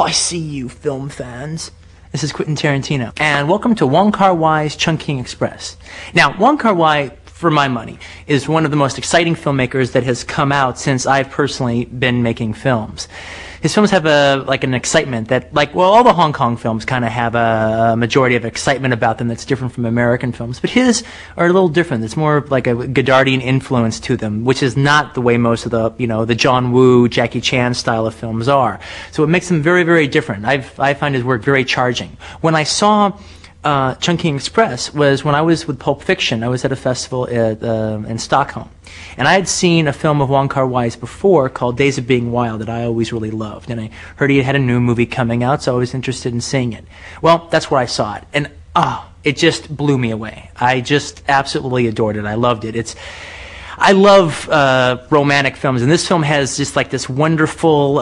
I see you, film fans. This is Quentin Tarantino, and welcome to Wong Kar-wai's Chungking Express. Now, Wong Kar-wai, for my money, is one of the most exciting filmmakers that has come out since I've personally been making films. His films have an excitement that, all the Hong Kong films kind of have a majority of excitement about them that's different from American films, but his are a little different. It's more like a Godardian influence to them, which is not the way most of the John Woo, Jackie Chan style of films are. So it makes them very, very different. I find his work very charging. When I saw Chungking Express was when I was with Pulp Fiction. I was at a festival in Stockholm. And I had seen a film of Wong Kar-wai's before called Days of Being Wild that I always really loved. And I heard he had a new movie coming out, so I was interested in seeing it. Well, that's where I saw it. And, it just blew me away. I just absolutely adored it. I loved it. I love romantic films, and this film has just like this wonderful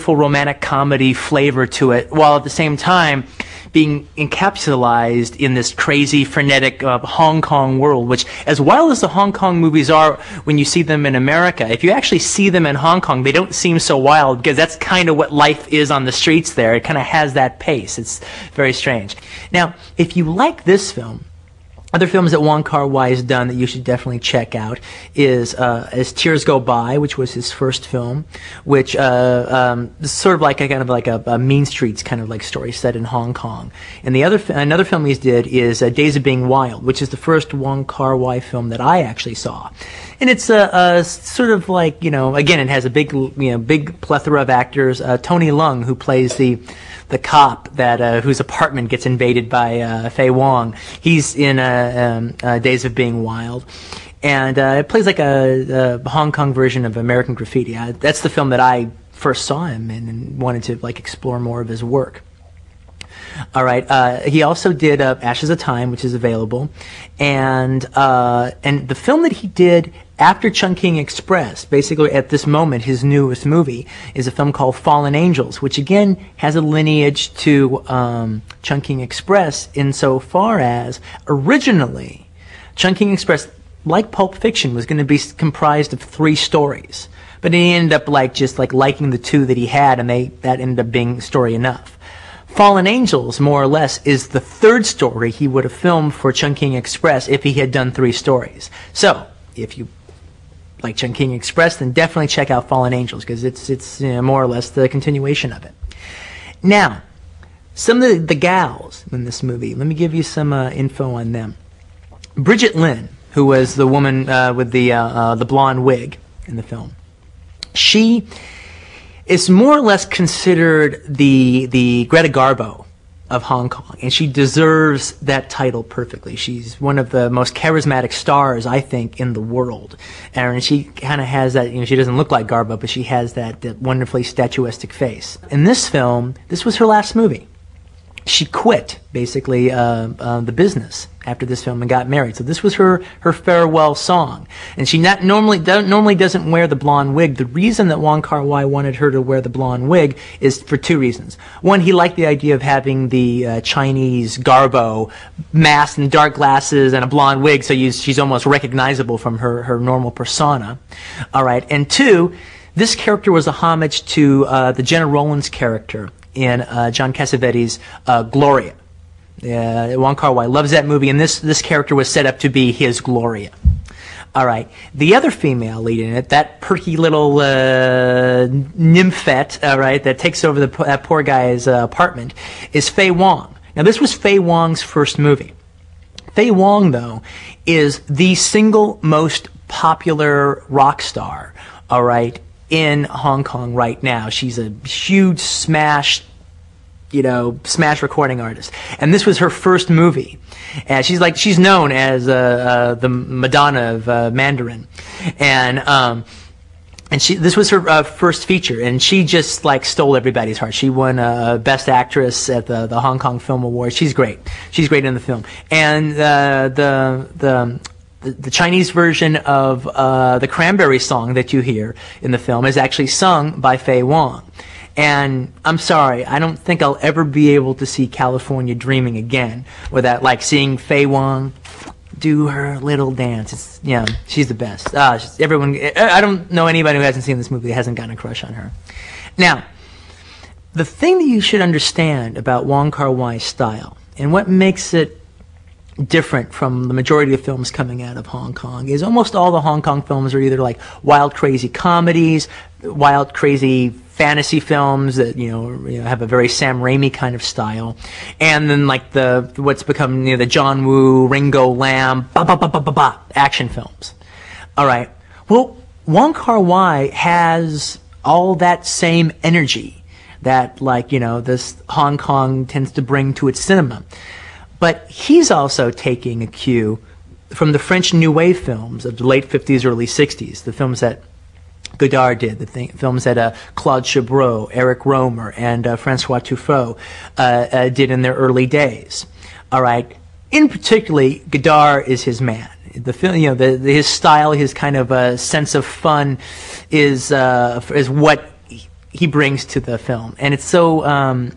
romantic comedy flavor to it, while at the same time being encapsulated in this crazy, frenetic Hong Kong world, which, as wild as the Hong Kong movies are when you see them in America, if you actually see them in Hong Kong, they don't seem so wild, because that's kind of what life is on the streets there. It kind of has that pace. It's very strange. Now, if you like this film, other films that Wong Kar-wai has done that you should definitely check out is As Tears Go By, which was his first film, which is sort of like a Mean Streets kind of like story set in Hong Kong. And another film he did is Days of Being Wild, which is the first Wong Kar-wai film that I actually saw. And it's sort of like, again, it has a big plethora of actors. Tony Leung, who plays the cop that whose apartment gets invaded by Fei Wong. He's in Days of Being Wild, and it plays like a Hong Kong version of American Graffiti. That's the film that I first saw him in and wanted to explore more of his work. All right. He also did Ashes of Time, which is available, and the film that he did after Chungking Express, basically at this moment, his newest movie, is a film called Fallen Angels, which again has a lineage to Chungking Express insofar as originally Chungking Express, like Pulp Fiction, was going to be comprised of 3 stories, but he ended up liking the 2 that he had, and that ended up being story enough. Fallen Angels, more or less, is the 3rd story he would have filmed for Chungking Express if he had done 3 stories. So, if you like Chungking Express, then definitely check out Fallen Angels, because it's more or less the continuation of it. Now, some of the gals in this movie, let me give you some info on them. Bridget Lin, who was the woman with the blonde wig in the film, she is more or less considered the Greta Garbo of Hong Kong, and she deserves that title perfectly. She's one of the most charismatic stars, I think, in the world, and she kind of has that, she doesn't look like Garbo, but she has that wonderfully statuesque face. In this film, this was her last movie. She quit, basically, the business after this film and got married. So this was her farewell song. And she normally doesn't wear the blonde wig. The reason that Wong Kar-wai wanted her to wear the blonde wig is for 2 reasons. One, he liked the idea of having the Chinese Garbo mask and dark glasses and a blonde wig, so she's almost recognizable from her normal persona. All right. And 2, this character was a homage to the Jenna Rollins character in John Cassavetes' Gloria. Wong Kar-wai loves that movie, and this character was set up to be his Gloria. All right. The other female lead in it, that perky little nymphette, all right, that takes over that poor guy's apartment, is Fei Wong. Now, this was Fei Wong's first movie. Fei Wong, though, is the single most popular rock star, all right, in Hong Kong right now. She's a huge smash recording artist, and this was her first movie. And she's known as the Madonna of Mandarin, and this was her first feature, and she just stole everybody's heart. She won Best Actress at the Hong Kong Film Awards. She's great. She's great in the film, and the Chinese version of the Cranberry song that you hear in the film is actually sung by Fei Wong. And I'm sorry, I don't think I'll ever be able to see California Dreaming again without seeing Fei Wong do her little dance. She's the best. I don't know anybody who hasn't seen this movie that hasn't gotten a crush on her. Now, the thing that you should understand about Wong Kar-wai's style and what makes it different from the majority of films coming out of Hong Kong is almost all the Hong Kong films are either like wild, crazy comedies, wild, crazy fantasy films that have a very Sam Raimi kind of style, and then like what's become the John Woo, Ringo Lam, action films. All right. Well, Wong Kar-wai has all that same energy that this Hong Kong tends to bring to its cinema. But he's also taking a cue from the French New Wave films of the late 50s, early 60s, the films that Godard did, the films that Claude Chabrol, Eric Romer, and Francois Truffaut did in their early days. All right. In particularly, Godard is his man. The film, his style, his kind of sense of fun is what he brings to the film, and it's so.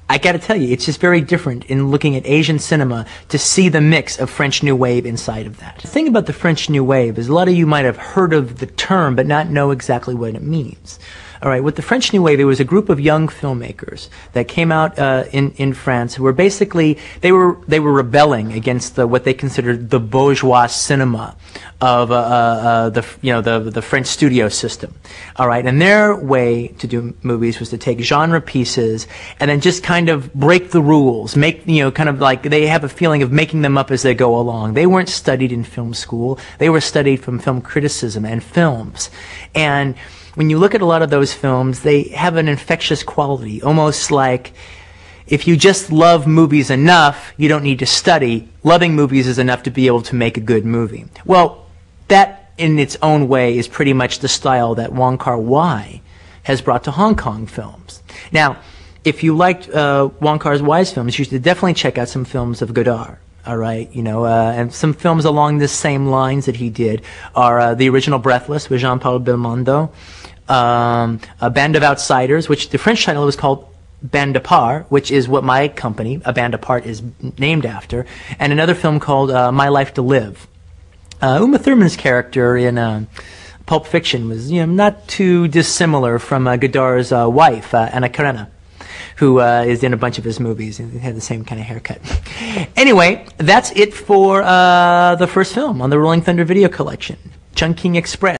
I got to tell you, it's just very different in looking at Asian cinema to see the mix of French New Wave inside of that. The thing about the French New Wave is a lot of you might have heard of the term but not know exactly what it means. All right, with the French New Wave, it was a group of young filmmakers that came out in France who were basically they were rebelling against what they considered the bourgeois cinema of the French studio system. All right, and their way to do movies was to take genre pieces and then just kind of break the rules, make kind of like they have a feeling of making them up as they go along. They weren't studied in film school; they were studied from film criticism and films, and when you look at a lot of those films, they have an infectious quality, almost like if you just love movies enough, you don't need to study. Loving movies is enough to be able to make a good movie. Well, that in its own way is pretty much the style that Wong Kar-wai has brought to Hong Kong films. Now, if you liked Wong Kar-wai's films, you should definitely check out some films of Godard. All right, and some films along the same lines that he did are the original Breathless with Jean-Paul Belmondo, A Band of Outsiders, which the French title was called Band Apart, which is what my company, A Band Apart, is named after, and another film called My Life to Live. Uma Thurman's character in Pulp Fiction was not too dissimilar from Godard's wife, Anna Karenina, who is in a bunch of his movies and had the same kind of haircut. Anyway, that's it for the first film on the Rolling Thunder video collection, Chungking Express.